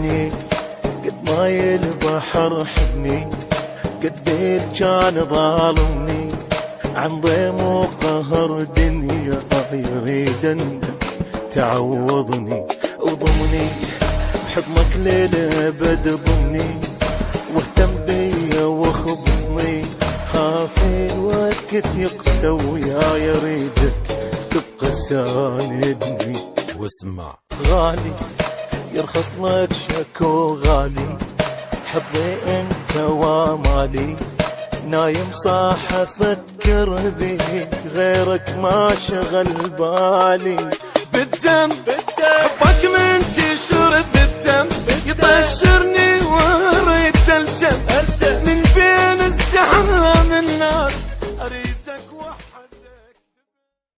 ضمني قد ماي البحر حبني، قد كان ظالمني عن ضيم وقهر دنيا، يريد انك تعوضني وضمني بحضنك للابد ضمني، واهتم بيا واخبصني، خاف الوقت يقسى ويا يريدك تبقى ساندني. واسمع غالي يرخص لك شكو غالي، حظي انت ومالي، نايم صاح افكر بيك غيرك ما شغل بالي. بالدم حبك من تشرب بالدم، يطشرني وريت التم من بين ازدحام الناس،